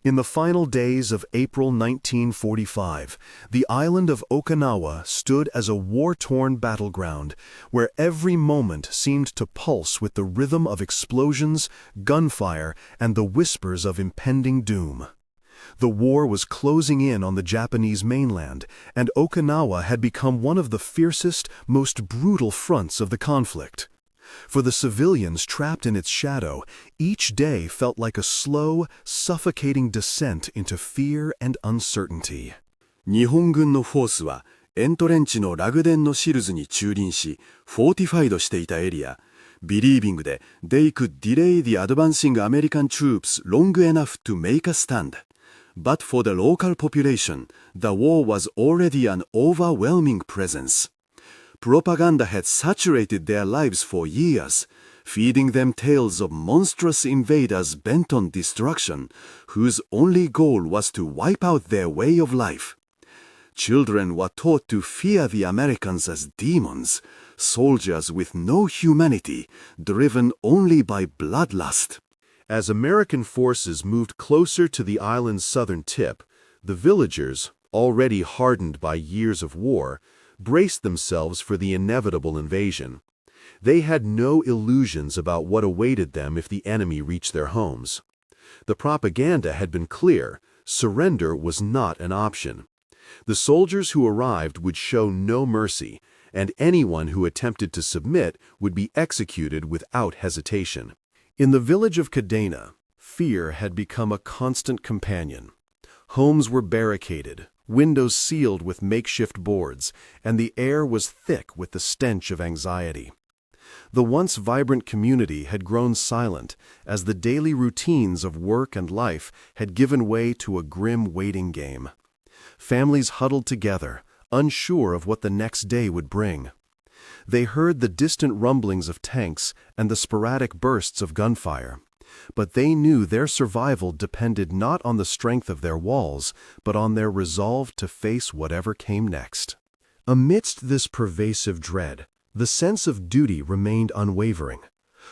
In the final days of April 1945, the island of Okinawa stood as a war-torn battleground where every moment seemed to pulse with the rhythm of explosions, gunfire, and the whispers of impending doom. The war was closing in on the Japanese mainland, and Okinawa had become one of the fiercest, most brutal fronts of the conflict. For the civilians trapped in its shadow, each day felt like a slow, suffocating descent into fear and uncertainty. 日本軍のフォースはエントレンチのラグデンのシルズに駐輪し、フォーティファイドしていたエリア、believing that they could delay the advancing American troops long enough to make a stand. But for the local population, the war was already an overwhelming presence. Propaganda had saturated their lives for years, feeding them tales of monstrous invaders bent on destruction, whose only goal was to wipe out their way of life. Children were taught to fear the Americans as demons, soldiers with no humanity, driven only by bloodlust. As American forces moved closer to the island's southern tip, the villagers, already hardened by years of war, braced themselves for the inevitable invasion. They had no illusions about what awaited them if the enemy reached their homes. The propaganda had been clear: surrender was not an option. The soldiers who arrived would show no mercy, and anyone who attempted to submit would be executed without hesitation. In the village of Kadena, fear had become a constant companion. Homes were barricaded, windows sealed with makeshift boards, and the air was thick with the stench of anxiety. The once vibrant community had grown silent as the daily routines of work and life had given way to a grim waiting game. Families huddled together, unsure of what the next day would bring. They heard the distant rumblings of tanks and the sporadic bursts of gunfire, but they knew their survival depended not on the strength of their walls, but on their resolve to face whatever came next. Amidst this pervasive dread, the sense of duty remained unwavering.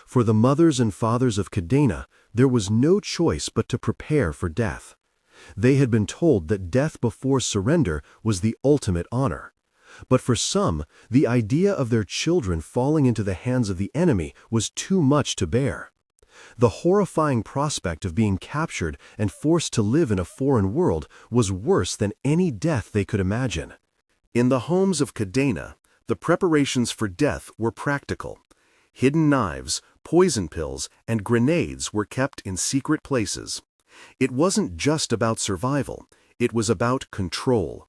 For the mothers and fathers of Kadena, there was no choice but to prepare for death. They had been told that death before surrender was the ultimate honor. But for some, the idea of their children falling into the hands of the enemy was too much to bear. The horrifying prospect of being captured and forced to live in a foreign world was worse than any death they could imagine. In the homes of Kadena, the preparations for death were practical. Hidden knives, poison pills, and grenades were kept in secret places. It wasn't just about survival, it was about control.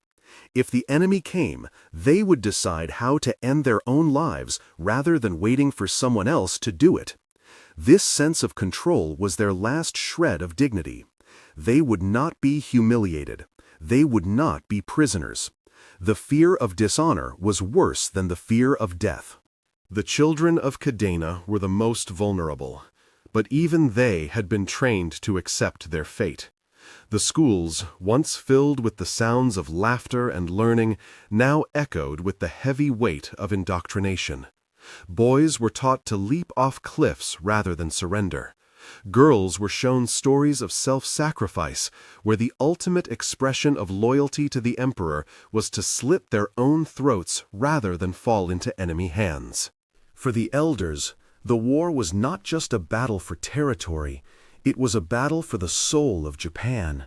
If the enemy came, they would decide how to end their own lives rather than waiting for someone else to do it. This sense of control was their last shred of dignity. They would not be humiliated. They would not be prisoners. The fear of dishonor was worse than the fear of death. The children of Kadena were the most vulnerable, but even they had been trained to accept their fate. The schools, once filled with the sounds of laughter and learning, now echoed with the heavy weight of indoctrination. Boys were taught to leap off cliffs rather than surrender. Girls were shown stories of self-sacrifice, where the ultimate expression of loyalty to the emperor was to slit their own throats rather than fall into enemy hands. For the elders, the war was not just a battle for territory, it was a battle for the soul of Japan.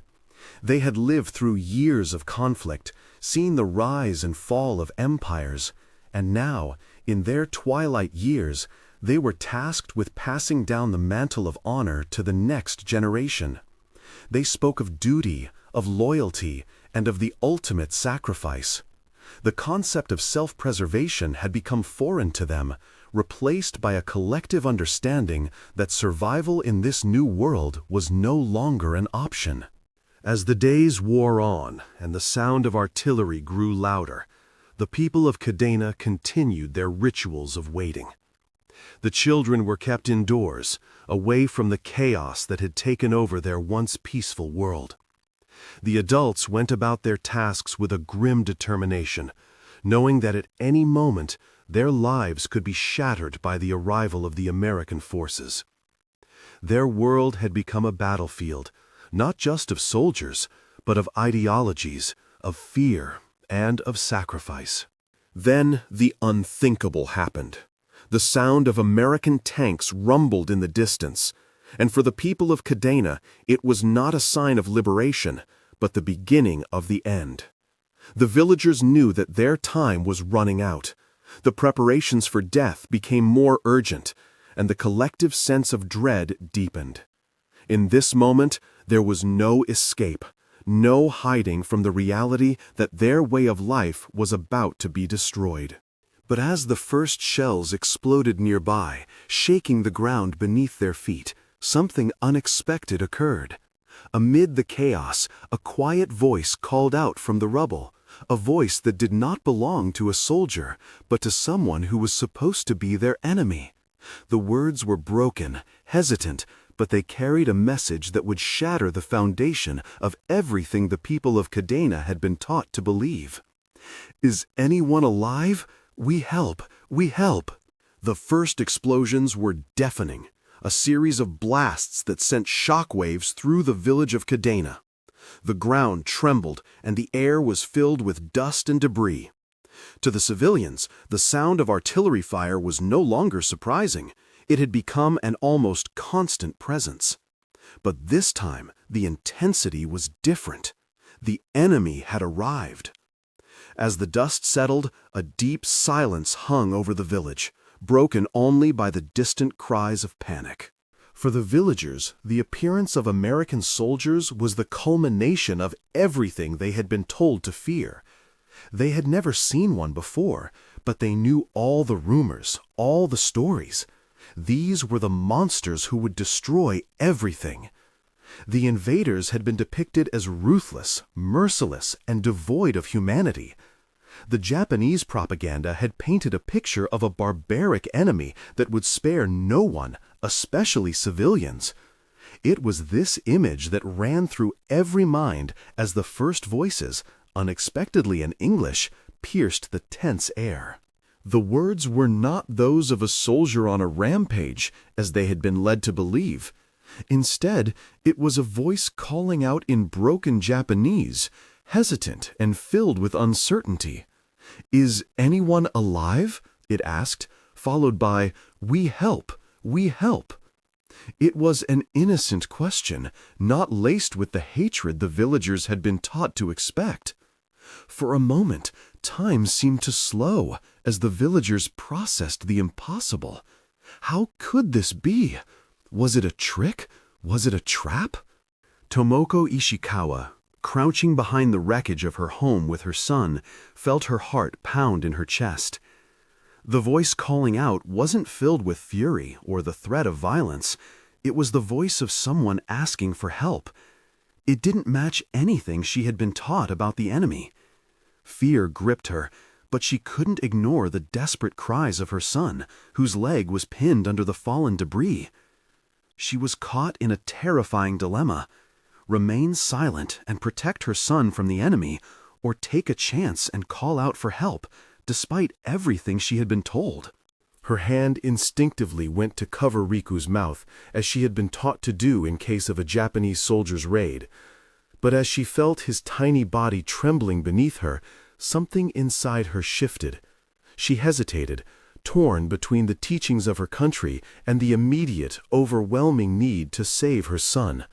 They had lived through years of conflict, seen the rise and fall of empires, and now, in their twilight years, they were tasked with passing down the mantle of honor to the next generation. They spoke of duty, of loyalty, and of the ultimate sacrifice. The concept of self-preservation had become foreign to them, replaced by a collective understanding that survival in this new world was no longer an option. As the days wore on and the sound of artillery grew louder, the people of Kadena continued their rituals of waiting. The children were kept indoors, away from the chaos that had taken over their once peaceful world. The adults went about their tasks with a grim determination, knowing that at any moment their lives could be shattered by the arrival of the American forces. Their world had become a battlefield, not just of soldiers, but of ideologies, of fear, and of sacrifice. Then the unthinkable happened. The sound of American tanks rumbled in the distance, and for the people of Kadena, it was not a sign of liberation, but the beginning of the end. The villagers knew that their time was running out. The preparations for death became more urgent, and the collective sense of dread deepened. In this moment, there was no escape, no hiding from the reality that their way of life was about to be destroyed. But as the first shells exploded nearby, shaking the ground beneath their feet, something unexpected occurred. Amid the chaos, a quiet voice called out from the rubble, a voice that did not belong to a soldier, but to someone who was supposed to be their enemy. The words were broken, hesitant, but they carried a message that would shatter the foundation of everything the people of Kadena had been taught to believe. "Is anyone alive? We help, we help." The first explosions were deafening, a series of blasts that sent shockwaves through the village of Kadena. The ground trembled, and the air was filled with dust and debris. To the civilians, the sound of artillery fire was no longer surprising. It had become an almost constant presence. But this time, the intensity was different. The enemy had arrived. As the dust settled, a deep silence hung over the village, broken only by the distant cries of panic. For the villagers, the appearance of American soldiers was the culmination of everything they had been told to fear. They had never seen one before, but they knew all the rumors, all the stories. These were the monsters who would destroy everything. The invaders had been depicted as ruthless, merciless, and devoid of humanity. The Japanese propaganda had painted a picture of a barbaric enemy that would spare no one, especially civilians. It was this image that ran through every mind as the first voices, unexpectedly in English, pierced the tense air. The words were not those of a soldier on a rampage, as they had been led to believe. Instead, it was a voice calling out in broken Japanese, hesitant and filled with uncertainty. "Is anyone alive?" it asked, followed by, "We help, we help." It was an innocent question, not laced with the hatred the villagers had been taught to expect. For a moment, time seemed to slow as the villagers processed the impossible. How could this be? Was it a trick? Was it a trap? Tomoko Ishikawa, crouching behind the wreckage of her home with her son, felt her heart pound in her chest. The voice calling out wasn't filled with fury or the threat of violence. It was the voice of someone asking for help. It didn't match anything she had been taught about the enemy. Fear gripped her, but she couldn't ignore the desperate cries of her son, whose leg was pinned under the fallen debris. She was caught in a terrifying dilemma: remain silent and protect her son from the enemy, or take a chance and call out for help, despite everything she had been told. Her hand instinctively went to cover Riku's mouth, as she had been taught to do in case of a Japanese soldier's raid. But as she felt his tiny body trembling beneath her, something inside her shifted. She hesitated, torn between the teachings of her country and the immediate, overwhelming need to save her son.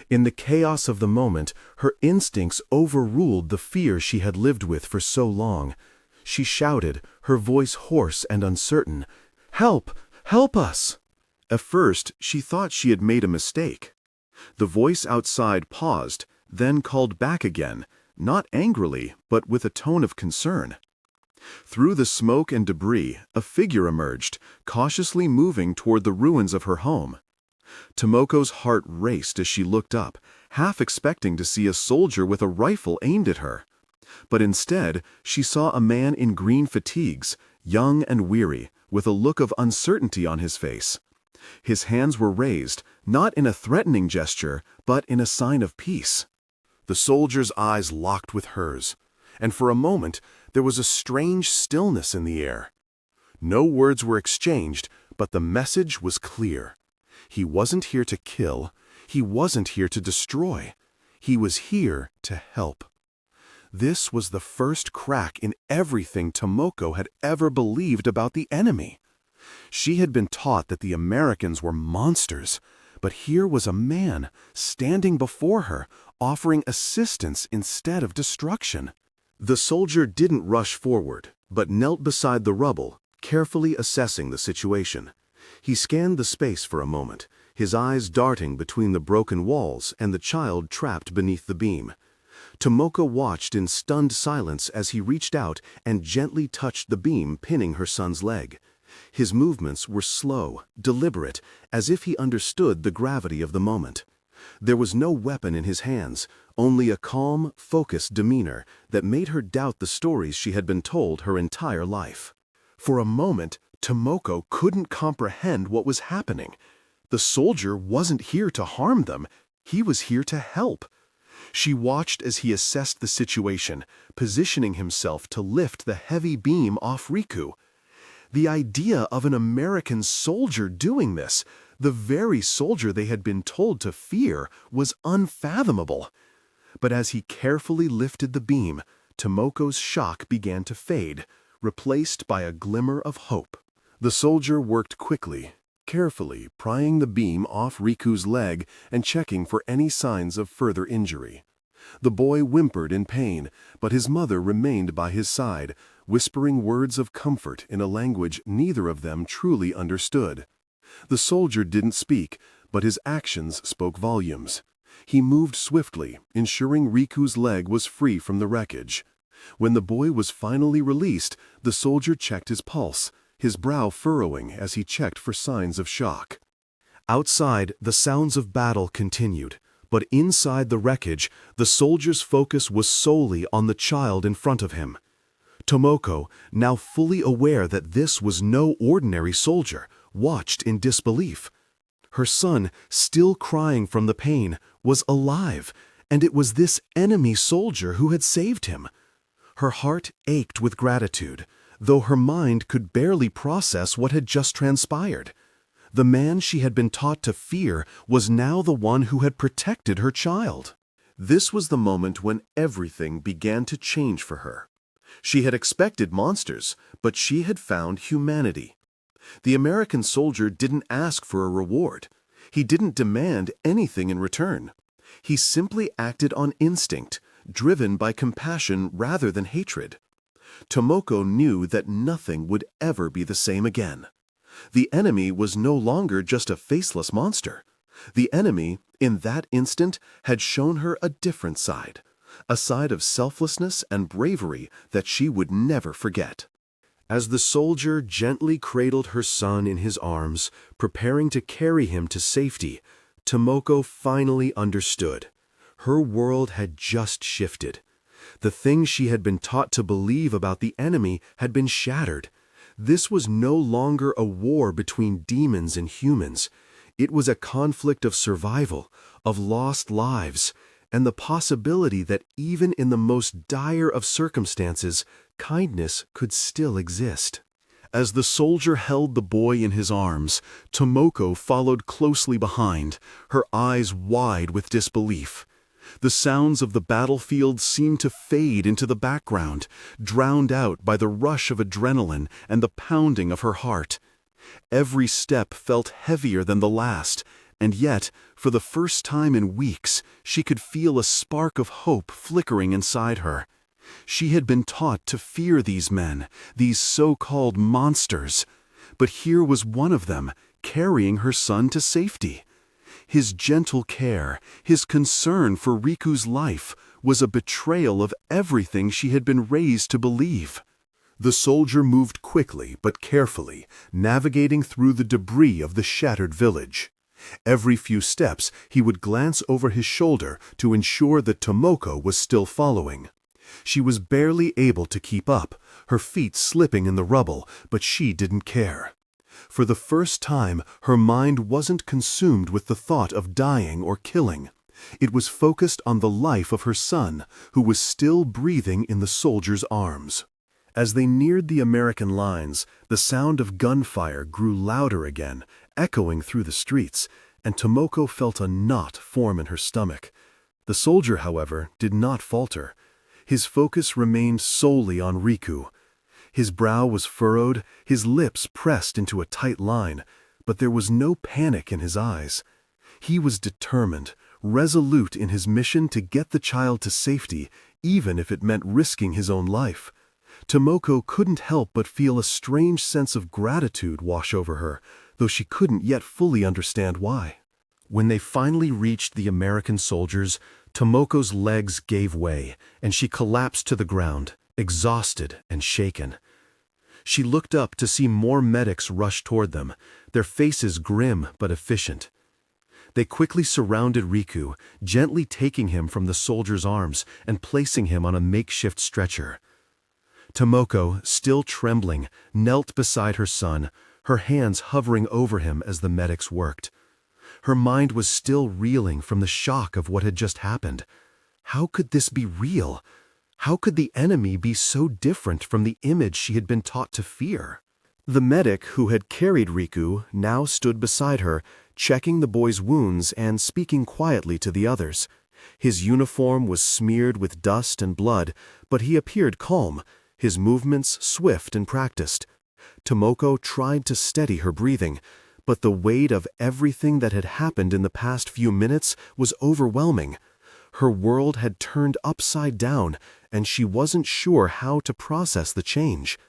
In the chaos of the moment, her instincts overruled the fear she had lived with for so long. She shouted, her voice hoarse and uncertain, "Help! Help us!" At first, she thought she had made a mistake. The voice outside paused, then called back again, not angrily, but with a tone of concern. Through the smoke and debris, a figure emerged, cautiously moving toward the ruins of her home. Tomoko's heart raced as she looked up, half expecting to see a soldier with a rifle aimed at her. But instead, she saw a man in green fatigues, young and weary, with a look of uncertainty on his face. His hands were raised, not in a threatening gesture, but in a sign of peace. The soldier's eyes locked with hers, and for a moment there was a strange stillness in the air. No words were exchanged, but the message was clear. He wasn't here to kill, He wasn't here to destroy. He was here to help. This was the first crack in everything Tomoko had ever believed about the enemy. She had been taught that the Americans were monsters, but here was a man standing before her, offering assistance instead of destruction. The soldier didn't rush forward, but knelt beside the rubble, carefully assessing the situation. He scanned the space for a moment, his eyes darting between the broken walls and the child trapped beneath the beam. Tomoko watched in stunned silence as he reached out and gently touched the beam pinning her son's leg. His movements were slow, deliberate, as if he understood the gravity of the moment. There was no weapon in his hands, only a calm, focused demeanor that made her doubt the stories she had been told her entire life. For a moment, Tomoko couldn't comprehend what was happening. The soldier wasn't here to harm them, he was here to help. She watched as he assessed the situation, positioning himself to lift the heavy beam off Riku. The idea of an American soldier doing this, the very soldier they had been told to fear, was unfathomable. But as he carefully lifted the beam, Tomoko's shock began to fade, replaced by a glimmer of hope. The soldier worked quickly, carefully prying the beam off Riku's leg and checking for any signs of further injury. The boy whimpered in pain, but his mother remained by his side, whispering words of comfort in a language neither of them truly understood. The soldier didn't speak, but his actions spoke volumes. He moved swiftly, ensuring Riku's leg was free from the wreckage. When the boy was finally released, the soldier checked his pulse, his brow furrowing as he checked for signs of shock. Outside, the sounds of battle continued, but inside the wreckage, the soldier's focus was solely on the child in front of him. Tomoko, now fully aware that this was no ordinary soldier, watched in disbelief. Her son, still crying from the pain, was alive, and it was this enemy soldier who had saved him. Her heart ached with gratitude, though her mind could barely process what had just transpired. The man she had been taught to fear was now the one who had protected her child. This was the moment when everything began to change for her. She had expected monsters, but she had found humanity. The American soldier didn't ask for a reward. He didn't demand anything in return. He simply acted on instinct, driven by compassion rather than hatred. Tomoko knew that nothing would ever be the same again. The enemy was no longer just a faceless monster. The enemy, in that instant, had shown her a different side, a side of selflessness and bravery that she would never forget. As the soldier gently cradled her son in his arms, preparing to carry him to safety, Tomoko finally understood. Her world had just shifted. The things she had been taught to believe about the enemy had been shattered. This was no longer a war between demons and humans. It was a conflict of survival, of lost lives, and the possibility that even in the most dire of circumstances, kindness could still exist. As the soldier held the boy in his arms, Tomoko followed closely behind, her eyes wide with disbelief. The sounds of the battlefield seemed to fade into the background, drowned out by the rush of adrenaline and the pounding of her heart. Every step felt heavier than the last, and yet, for the first time in weeks, she could feel a spark of hope flickering inside her. She had been taught to fear these men, these so-called monsters, but here was one of them, carrying her son to safety. His gentle care, his concern for Riku's life, was a betrayal of everything she had been raised to believe. The soldier moved quickly but carefully, navigating through the debris of the shattered village. Every few steps he would glance over his shoulder to ensure that Tomoko was still following. She was barely able to keep up, her feet slipping in the rubble, but she didn't care. For the first time, her mind wasn't consumed with the thought of dying or killing. It was focused on the life of her son, who was still breathing in the soldier's arms. As they neared the American lines, the sound of gunfire grew louder again, echoing through the streets, and Tomoko felt a knot form in her stomach. The soldier, however, did not falter. His focus remained solely on Riku. His brow was furrowed, his lips pressed into a tight line, but there was no panic in his eyes. He was determined, resolute in his mission to get the child to safety, even if it meant risking his own life. Tomoko couldn't help but feel a strange sense of gratitude wash over her, though she couldn't yet fully understand why. When they finally reached the American soldiers, Tomoko's legs gave way, and she collapsed to the ground, exhausted and shaken. She looked up to see more medics rush toward them, their faces grim but efficient. They quickly surrounded Riku, gently taking him from the soldiers' arms and placing him on a makeshift stretcher. Tomoko, still trembling, knelt beside her son, her hands hovering over him as the medics worked. Her mind was still reeling from the shock of what had just happened. How could this be real? How could the enemy be so different from the image she had been taught to fear? The medic who had carried Riku now stood beside her, checking the boy's wounds and speaking quietly to the others. His uniform was smeared with dust and blood, but he appeared calm, his movements swift and practiced. Tomoko tried to steady her breathing, but the weight of everything that had happened in the past few minutes was overwhelming. Her world had turned upside down, and she wasn't sure how to process the change.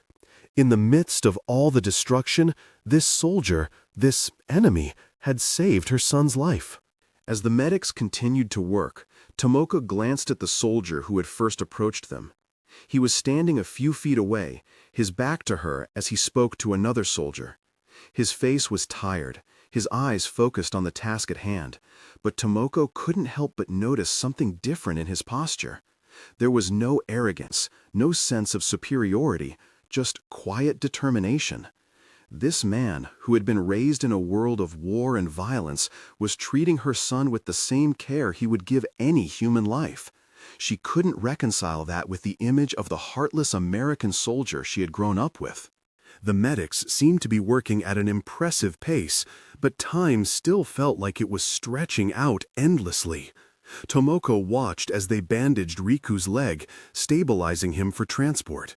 In the midst of all the destruction, this soldier, this enemy, had saved her son's life. As the medics continued to work, Tomoko glanced at the soldier who had first approached them. He was standing a few feet away, his back to her as he spoke to another soldier. His face was tired, his eyes focused on the task at hand, but Tomoko couldn't help but notice something different in his posture. There was no arrogance, no sense of superiority, just quiet determination. This man, who had been raised in a world of war and violence, was treating her son with the same care he would give any human life. She couldn't reconcile that with the image of the heartless American soldier she had grown up with. The medics seemed to be working at an impressive pace, but time still felt like it was stretching out endlessly. Tomoko watched as they bandaged Riku's leg, stabilizing him for transport.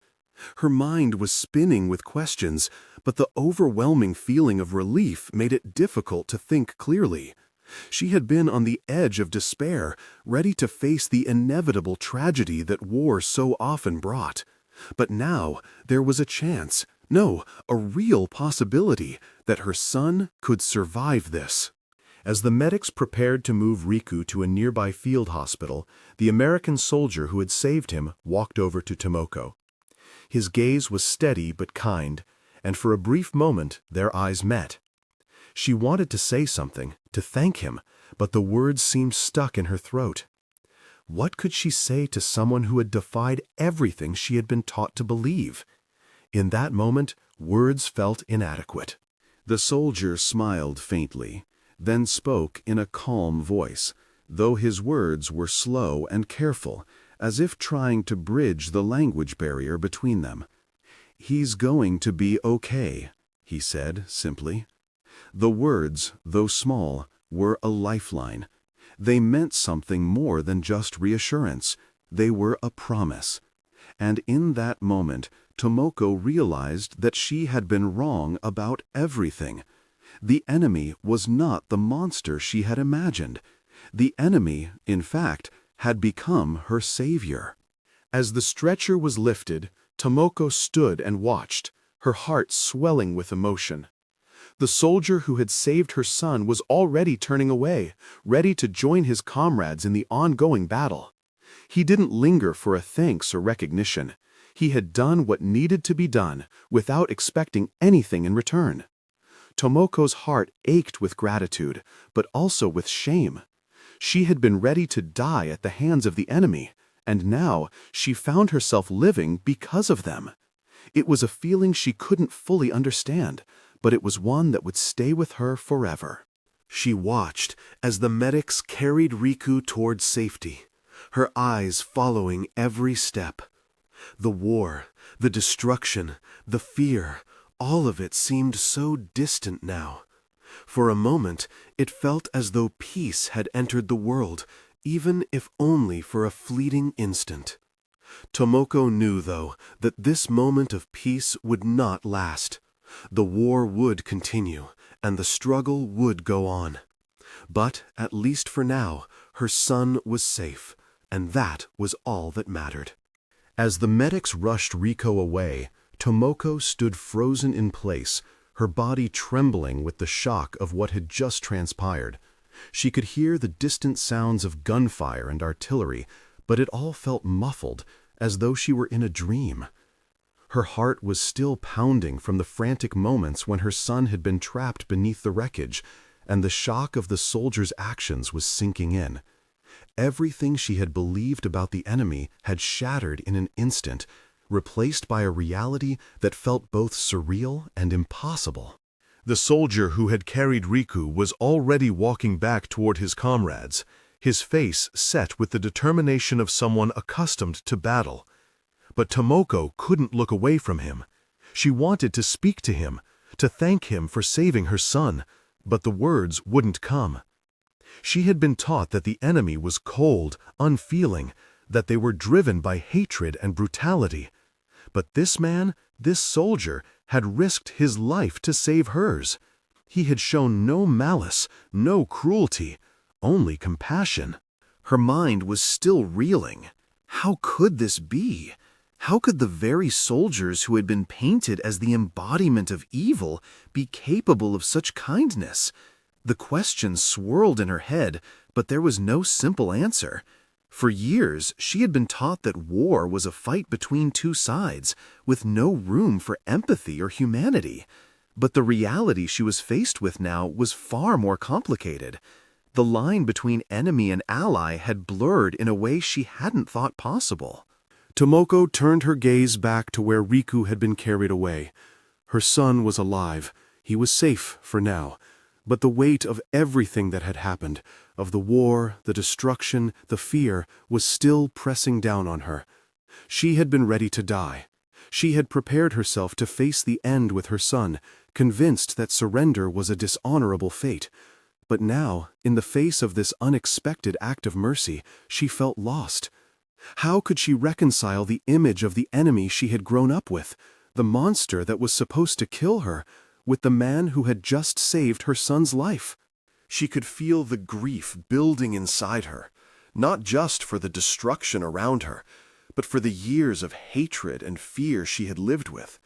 Her mind was spinning with questions, but the overwhelming feeling of relief made it difficult to think clearly. She had been on the edge of despair, ready to face the inevitable tragedy that war so often brought. But now there was a chance, no, a real possibility, that her son could survive this. As the medics prepared to move Riku to a nearby field hospital, the American soldier who had saved him walked over to Tomoko. His gaze was steady but kind, and for a brief moment their eyes met. She wanted to say something, to thank him, but the words seemed stuck in her throat. What could she say to someone who had defied everything she had been taught to believe? In that moment, words felt inadequate. The soldier smiled faintly, then spoke in a calm voice, though his words were slow and careful, as if trying to bridge the language barrier between them. "He's going to be okay," he said simply. The words, though small, were a lifeline. They meant something more than just reassurance. They were a promise. And in that moment, Tomoko realized that she had been wrong about everything. The enemy was not the monster she had imagined. The enemy, in fact, had become her savior. As the stretcher was lifted, Tomoko stood and watched, her heart swelling with emotion. The soldier who had saved her son was already turning away, ready to join his comrades in the ongoing battle. He didn't linger for a thanks or recognition. He had done what needed to be done, without expecting anything in return. Tomoko's heart ached with gratitude, but also with shame. She had been ready to die at the hands of the enemy, and now she found herself living because of them. It was a feeling she couldn't fully understand, but it was one that would stay with her forever. She watched as the medics carried Riku toward safety, her eyes following every step. The war, the destruction, the fear, all of it seemed so distant now. For a moment, it felt as though peace had entered the world, even if only for a fleeting instant. Tomoko knew, though, that this moment of peace would not last. The war would continue, and the struggle would go on. But, at least for now, her son was safe, and that was all that mattered. As the medics rushed Riko away, Tomoko stood frozen in place, her body trembling with the shock of what had just transpired. She could hear the distant sounds of gunfire and artillery, but it all felt muffled, as though she were in a dream. Her heart was still pounding from the frantic moments when her son had been trapped beneath the wreckage, and the shock of the soldiers' actions was sinking in. Everything she had believed about the enemy had shattered in an instant, replaced by a reality that felt both surreal and impossible. The soldier who had carried Riku was already walking back toward his comrades, his face set with the determination of someone accustomed to battle. But Tomoko couldn't look away from him. She wanted to speak to him, to thank him for saving her son, but the words wouldn't come. She had been taught that the enemy was cold, unfeeling, that they were driven by hatred and brutality. But this man, this soldier, had risked his life to save hers. He had shown no malice, no cruelty, only compassion. Her mind was still reeling. How could this be? How could the very soldiers who had been painted as the embodiment of evil be capable of such kindness? The question swirled in her head, but there was no simple answer. For years, she had been taught that war was a fight between two sides, with no room for empathy or humanity. But the reality she was faced with now was far more complicated. The line between enemy and ally had blurred in a way she hadn't thought possible. Tomoko turned her gaze back to where Riku had been carried away. Her son was alive. He was safe for now. But the weight of everything that had happened, of the war, the destruction, the fear, was still pressing down on her. She had been ready to die. She had prepared herself to face the end with her son, convinced that surrender was a dishonorable fate. But now, in the face of this unexpected act of mercy, she felt lost. How could she reconcile the image of the enemy she had grown up with, the monster that was supposed to kill her, with the man who had just saved her son's life? She could feel the grief building inside her, not just for the destruction around her, but for the years of hatred and fear she had lived with.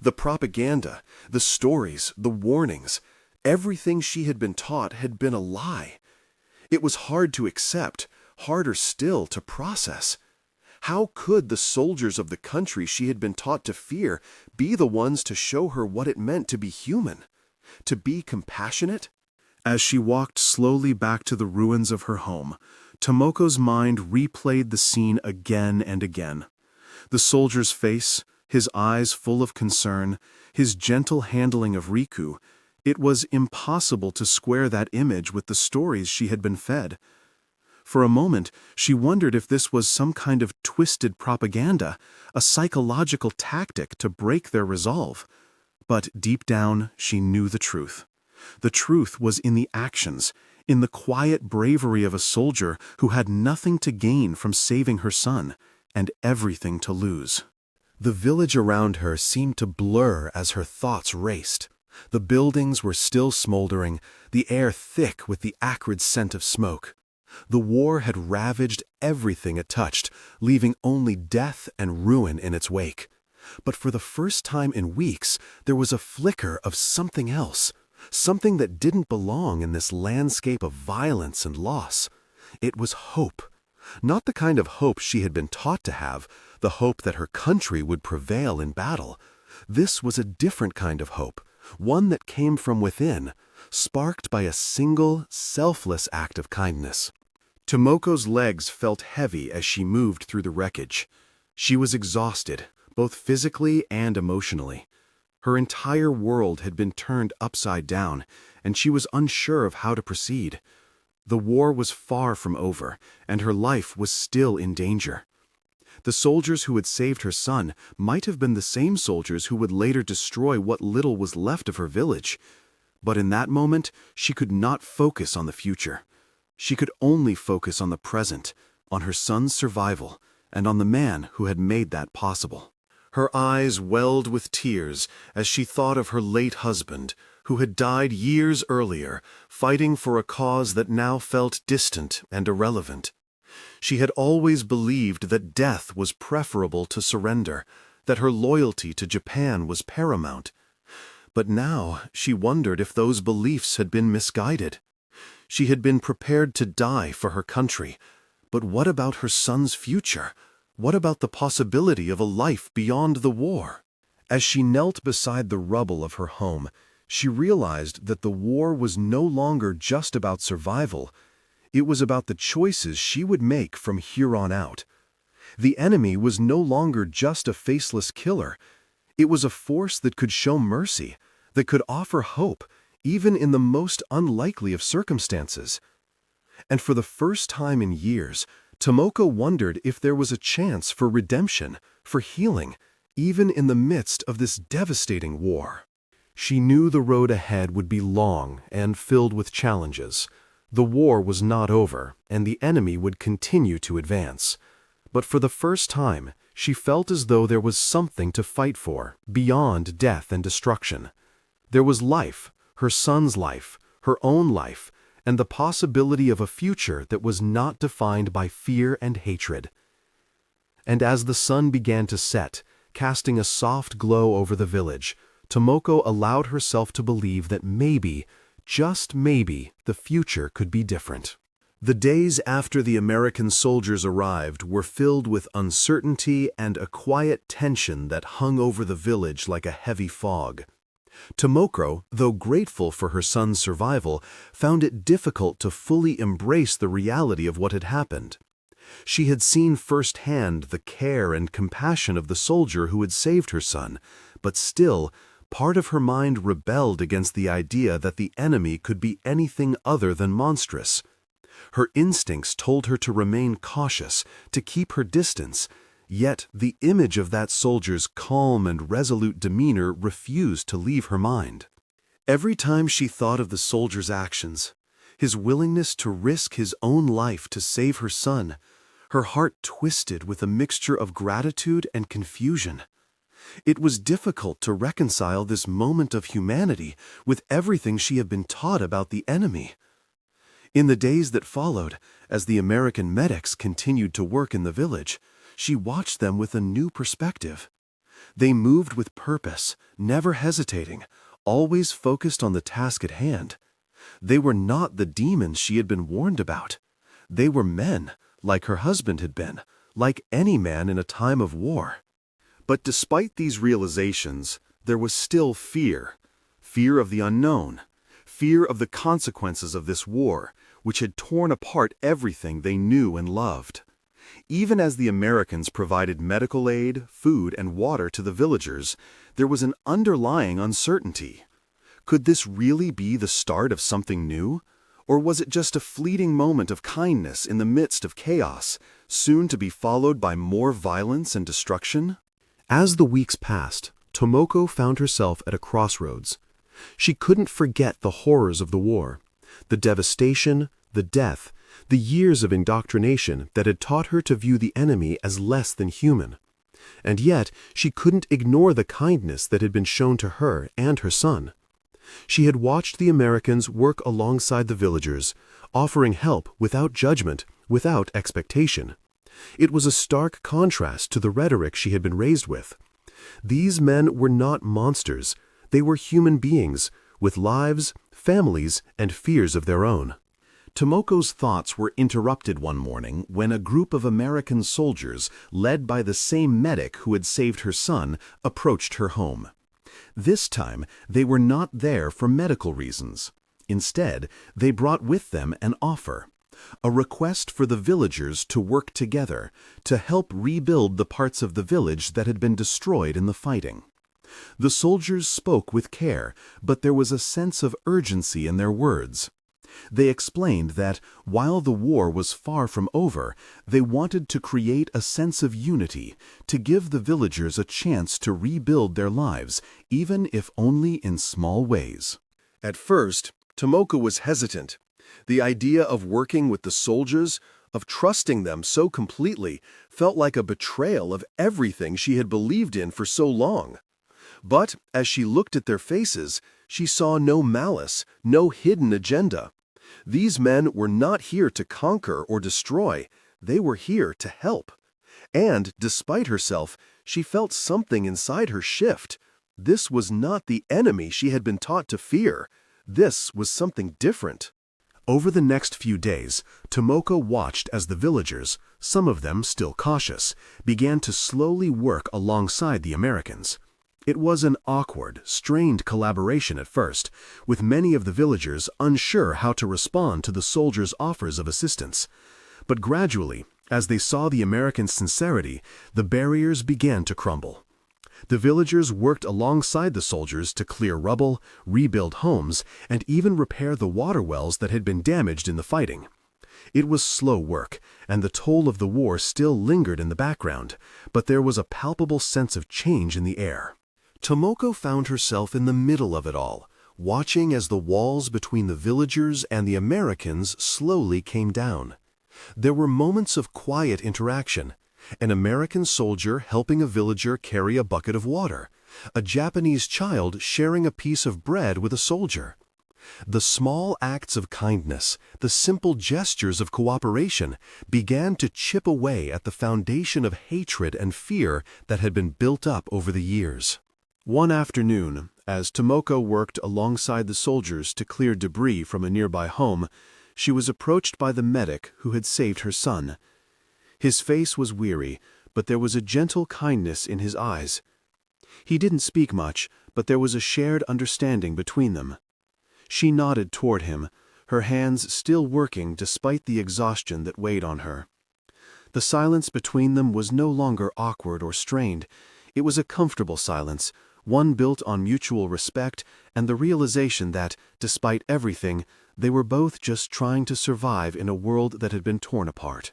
The propaganda, the stories, the warnings, everything she had been taught had been a lie. It was hard to accept, harder still to process. How could the soldiers of the country she had been taught to fear be the ones to show her what it meant to be human, to be compassionate? As she walked slowly back to the ruins of her home, Tomoko's mind replayed the scene again and again. The soldier's face, his eyes full of concern, his gentle handling of Riku. It was impossible to square that image with the stories she had been fed. For a moment, she wondered if this was some kind of twisted propaganda, a psychological tactic to break their resolve. But deep down, she knew the truth. The truth was in the actions, in the quiet bravery of a soldier who had nothing to gain from saving her son, and everything to lose. The village around her seemed to blur as her thoughts raced. The buildings were still smoldering, the air thick with the acrid scent of smoke. The war had ravaged everything it touched, leaving only death and ruin in its wake. But for the first time in weeks, there was a flicker of something else, something that didn't belong in this landscape of violence and loss. It was hope. Not the kind of hope she had been taught to have, the hope that her country would prevail in battle. This was a different kind of hope, one that came from within, sparked by a single, selfless act of kindness. Tomoko's legs felt heavy as she moved through the wreckage. She was exhausted, both physically and emotionally. Her entire world had been turned upside down, and she was unsure of how to proceed. The war was far from over, and her life was still in danger. The soldiers who had saved her son might have been the same soldiers who would later destroy what little was left of her village. But in that moment, she could not focus on the future. She could only focus on the present, on her son's survival, and on the man who had made that possible. Her eyes welled with tears as she thought of her late husband, who had died years earlier, fighting for a cause that now felt distant and irrelevant. She had always believed that death was preferable to surrender, that her loyalty to Japan was paramount. But now she wondered if those beliefs had been misguided. She had been prepared to die for her country, but what about her son's future? What about the possibility of a life beyond the war? As she knelt beside the rubble of her home, she realized that the war was no longer just about survival. It was about the choices she would make from here on out. The enemy was no longer just a faceless killer. It was a force that could show mercy, that could offer hope, even in the most unlikely of circumstances. And for the first time in years, Tomoko wondered if there was a chance for redemption, for healing, even in the midst of this devastating war. She knew the road ahead would be long and filled with challenges. The war was not over, and the enemy would continue to advance. But for the first time, she felt as though there was something to fight for, beyond death and destruction. There was life, her son's life, her own life, and the possibility of a future that was not defined by fear and hatred. And as the sun began to set, casting a soft glow over the village, Tomoko allowed herself to believe that maybe, just maybe, the future could be different. The days after the American soldiers arrived were filled with uncertainty and a quiet tension that hung over the village like a heavy fog. Tomoko, though grateful for her son's survival, found it difficult to fully embrace the reality of what had happened. She had seen firsthand the care and compassion of the soldier who had saved her son, but still, part of her mind rebelled against the idea that the enemy could be anything other than monstrous. Her instincts told her to remain cautious, to keep her distance, yet the image of that soldier's calm and resolute demeanor refused to leave her mind. Every time she thought of the soldier's actions, his willingness to risk his own life to save her son, her heart twisted with a mixture of gratitude and confusion. It was difficult to reconcile this moment of humanity with everything she had been taught about the enemy. In the days that followed, as the American medics continued to work in the village, she watched them with a new perspective. They moved with purpose, never hesitating, always focused on the task at hand. They were not the demons she had been warned about. They were men, like her husband had been, like any man in a time of war. But despite these realizations, there was still fear. Fear of the unknown. Fear of the consequences of this war, which had torn apart everything they knew and loved. Even as the Americans provided medical aid, food, and water to the villagers, there was an underlying uncertainty. Could this really be the start of something new? Or was it just a fleeting moment of kindness in the midst of chaos, soon to be followed by more violence and destruction? As the weeks passed, Tomoko found herself at a crossroads. She couldn't forget the horrors of the war, the devastation, the death, the years of indoctrination that had taught her to view the enemy as less than human. And yet, she couldn't ignore the kindness that had been shown to her and her son. She had watched the Americans work alongside the villagers, offering help without judgment, without expectation. It was a stark contrast to the rhetoric she had been raised with. These men were not monsters. They were human beings, with lives, families, and fears of their own. Tomoko's thoughts were interrupted one morning when a group of American soldiers, led by the same medic who had saved her son, approached her home. This time, they were not there for medical reasons. Instead, they brought with them an offer, a request for the villagers to work together to help rebuild the parts of the village that had been destroyed in the fighting. The soldiers spoke with care, but there was a sense of urgency in their words. They explained that, while the war was far from over, they wanted to create a sense of unity, to give the villagers a chance to rebuild their lives, even if only in small ways. At first, Tomoko was hesitant. The idea of working with the soldiers, of trusting them so completely, felt like a betrayal of everything she had believed in for so long. But as she looked at their faces, she saw no malice, no hidden agenda. These men were not here to conquer or destroy, they were here to help. And, despite herself, she felt something inside her shift. This was not the enemy she had been taught to fear. This was something different. Over the next few days, Tomoko watched as the villagers, some of them still cautious, began to slowly work alongside the Americans. It was an awkward, strained collaboration at first, with many of the villagers unsure how to respond to the soldiers' offers of assistance. But gradually, as they saw the Americans' sincerity, the barriers began to crumble. The villagers worked alongside the soldiers to clear rubble, rebuild homes, and even repair the water wells that had been damaged in the fighting. It was slow work, and the toll of the war still lingered in the background, but there was a palpable sense of change in the air. Tomoko found herself in the middle of it all, watching as the walls between the villagers and the Americans slowly came down. There were moments of quiet interaction, an American soldier helping a villager carry a bucket of water, a Japanese child sharing a piece of bread with a soldier. The small acts of kindness, the simple gestures of cooperation, began to chip away at the foundation of hatred and fear that had been built up over the years. One afternoon, as Tomoko worked alongside the soldiers to clear debris from a nearby home, she was approached by the medic who had saved her son. His face was weary, but there was a gentle kindness in his eyes. He didn't speak much, but there was a shared understanding between them. She nodded toward him, her hands still working despite the exhaustion that weighed on her. The silence between them was no longer awkward or strained. It was a comfortable silence, one built on mutual respect and the realization that, despite everything, they were both just trying to survive in a world that had been torn apart.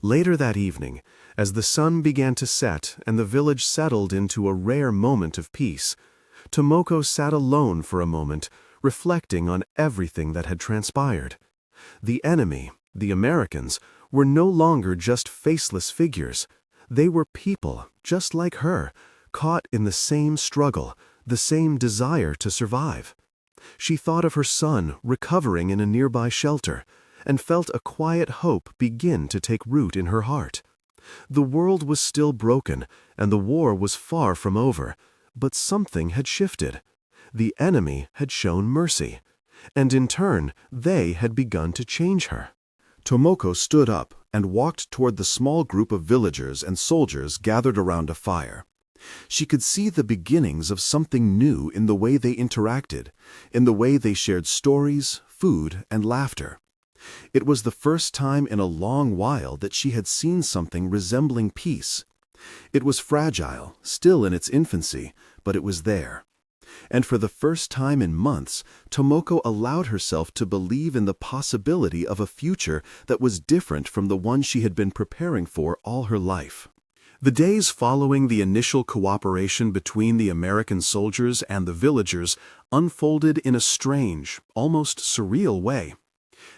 Later that evening, as the sun began to set and the village settled into a rare moment of peace, Tomoko sat alone for a moment, reflecting on everything that had transpired. The enemy, the Americans, were no longer just faceless figures. They were people, just like her, caught in the same struggle, the same desire to survive. She thought of her son recovering in a nearby shelter, and felt a quiet hope begin to take root in her heart. The world was still broken, and the war was far from over, but something had shifted. The enemy had shown mercy, and in turn, they had begun to change her. Tomoko stood up and walked toward the small group of villagers and soldiers gathered around a fire. She could see the beginnings of something new in the way they interacted, in the way they shared stories, food, and laughter. It was the first time in a long while that she had seen something resembling peace. It was fragile, still in its infancy, but it was there. And for the first time in months, Tomoko allowed herself to believe in the possibility of a future that was different from the one she had been preparing for all her life. The days following the initial cooperation between the American soldiers and the villagers unfolded in a strange, almost surreal way.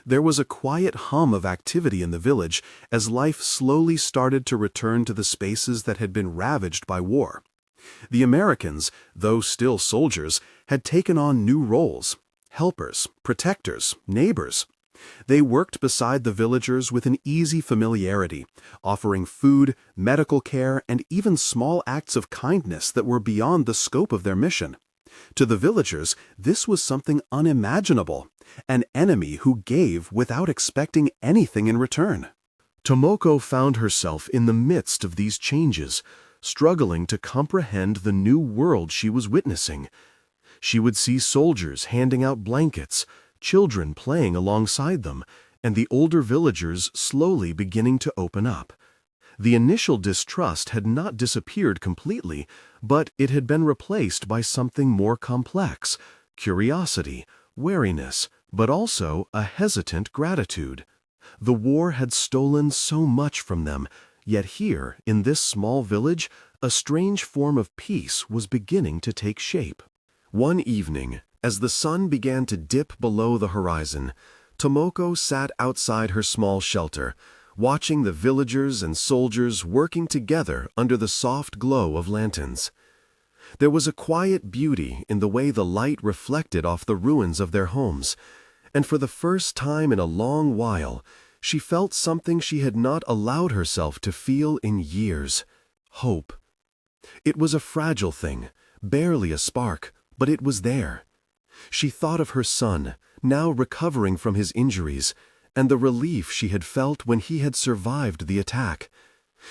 There was a quiet hum of activity in the village as life slowly started to return to the spaces that had been ravaged by war. The Americans, though still soldiers, had taken on new roles: helpers, protectors, neighbors. They worked beside the villagers with an easy familiarity, offering food, medical care, and even small acts of kindness that were beyond the scope of their mission. To the villagers, this was something unimaginable, an enemy who gave without expecting anything in return. Tomoko found herself in the midst of these changes, struggling to comprehend the new world she was witnessing. She would see soldiers handing out blankets, children playing alongside them, and the older villagers slowly beginning to open up. The initial distrust had not disappeared completely, but it had been replaced by something more complex: curiosity, wariness, but also a hesitant gratitude. The war had stolen so much from them, yet here, in this small village, a strange form of peace was beginning to take shape. One evening, As the sun began to dip below the horizon, Tomoko sat outside her small shelter, watching the villagers and soldiers working together under the soft glow of lanterns. There was a quiet beauty in the way the light reflected off the ruins of their homes, and for the first time in a long while, she felt something she had not allowed herself to feel in years: hope. It was a fragile thing, barely a spark, but it was there. She thought of her son, now recovering from his injuries, and the relief she had felt when he had survived the attack.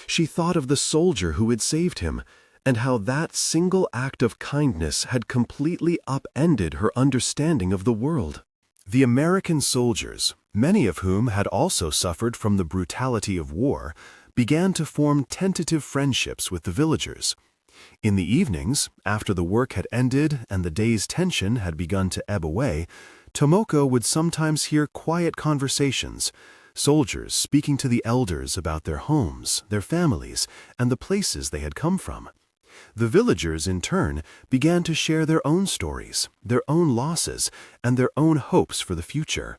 She thought of the soldier who had saved him, and how that single act of kindness had completely upended her understanding of the world. The American soldiers, many of whom had also suffered from the brutality of war, began to form tentative friendships with the villagers. In the evenings, after the work had ended and the day's tension had begun to ebb away, Tomoko would sometimes hear quiet conversations, soldiers speaking to the elders about their homes, their families, and the places they had come from. The villagers, in turn, began to share their own stories, their own losses, and their own hopes for the future.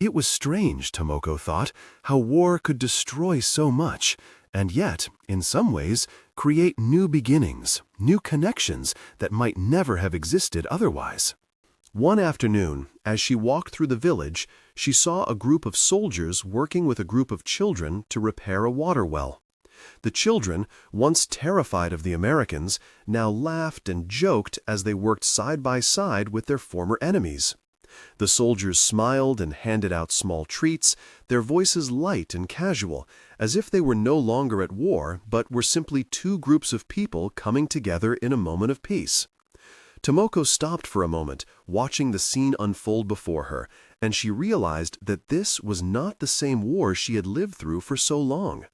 It was strange, Tomoko thought, how war could destroy so much, and yet, in some ways, create new beginnings, new connections that might never have existed otherwise. One afternoon, as she walked through the village, she saw a group of soldiers working with a group of children to repair a water well. The children, once terrified of the Americans, now laughed and joked as they worked side by side with their former enemies. The soldiers smiled and handed out small treats, their voices light and casual, as if they were no longer at war but were simply two groups of people coming together in a moment of peace. Tomoko stopped for a moment, watching the scene unfold before her, and she realized that this was not the same war she had lived through for so long.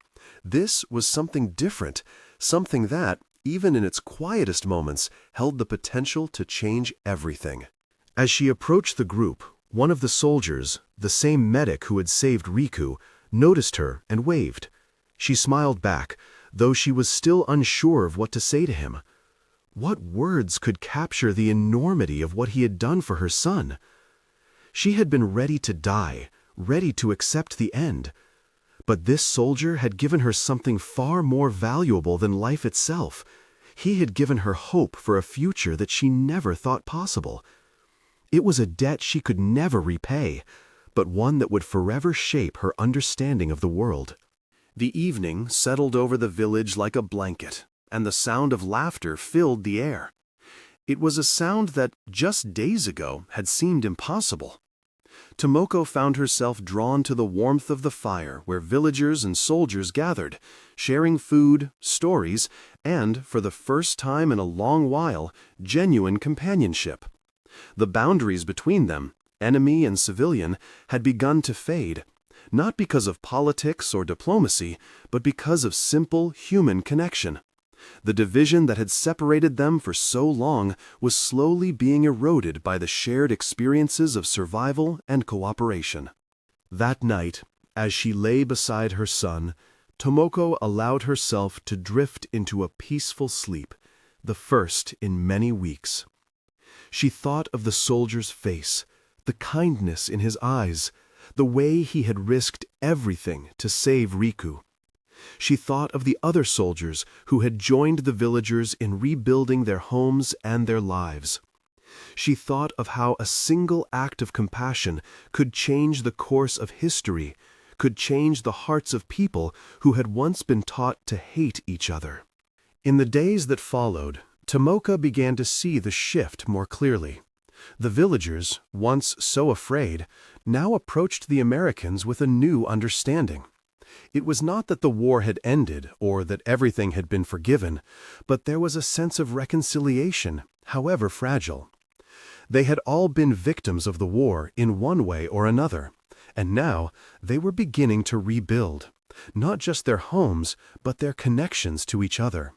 This was something different, something that, even in its quietest moments, held the potential to change everything. As she approached the group, one of the soldiers, the same medic who had saved Riku, noticed her and waved. She smiled back, though she was still unsure of what to say to him. What words could capture the enormity of what he had done for her son? She had been ready to die, ready to accept the end. But this soldier had given her something far more valuable than life itself. He had given her hope for a future that she never thought possible. It was a debt she could never repay, but one that would forever shape her understanding of the world. The evening settled over the village like a blanket, and the sound of laughter filled the air. It was a sound that, just days ago, had seemed impossible. Tomoko found herself drawn to the warmth of the fire where villagers and soldiers gathered, sharing food, stories, and, for the first time in a long while, genuine companionship. The boundaries between them, enemy and civilian, had begun to fade, not because of politics or diplomacy, but because of simple human connection. The division that had separated them for so long was slowly being eroded by the shared experiences of survival and cooperation. That night, as she lay beside her son, Tomoko allowed herself to drift into a peaceful sleep, the first in many weeks. She thought of the soldier's face, the kindness in his eyes, the way he had risked everything to save Riku. She thought of the other soldiers who had joined the villagers in rebuilding their homes and their lives. She thought of how a single act of compassion could change the course of history, could change the hearts of people who had once been taught to hate each other. In the days that followed, Tomoko began to see the shift more clearly. The villagers, once so afraid, now approached the Americans with a new understanding. It was not that the war had ended or that everything had been forgiven, but there was a sense of reconciliation, however fragile. They had all been victims of the war in one way or another, and now they were beginning to rebuild, not just their homes, but their connections to each other.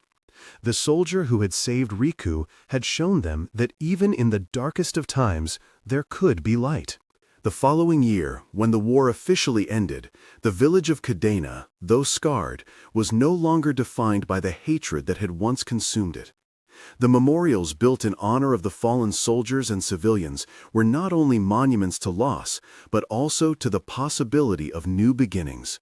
The soldier who had saved Riku had shown them that even in the darkest of times, there could be light. The following year, when the war officially ended, the village of Kadena, though scarred, was no longer defined by the hatred that had once consumed it. The memorials built in honor of the fallen soldiers and civilians were not only monuments to loss, but also to the possibility of new beginnings.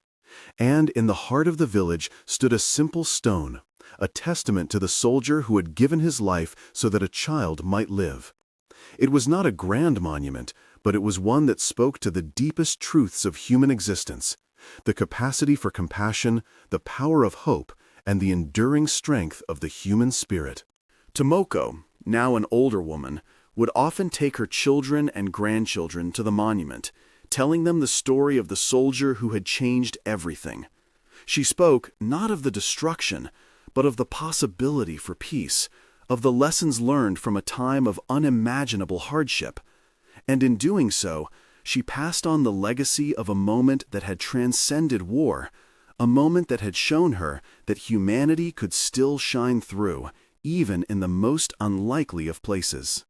And in the heart of the village stood a simple stone, a testament to the soldier who had given his life so that a child might live. It was not a grand monument, but it was one that spoke to the deepest truths of human existence, the capacity for compassion, the power of hope, and the enduring strength of the human spirit. Tomoko, now an older woman, would often take her children and grandchildren to the monument, telling them the story of the soldier who had changed everything. She spoke not of the destruction, but of the possibility for peace, of the lessons learned from a time of unimaginable hardship. And in doing so, she passed on the legacy of a moment that had transcended war, a moment that had shown her that humanity could still shine through, even in the most unlikely of places.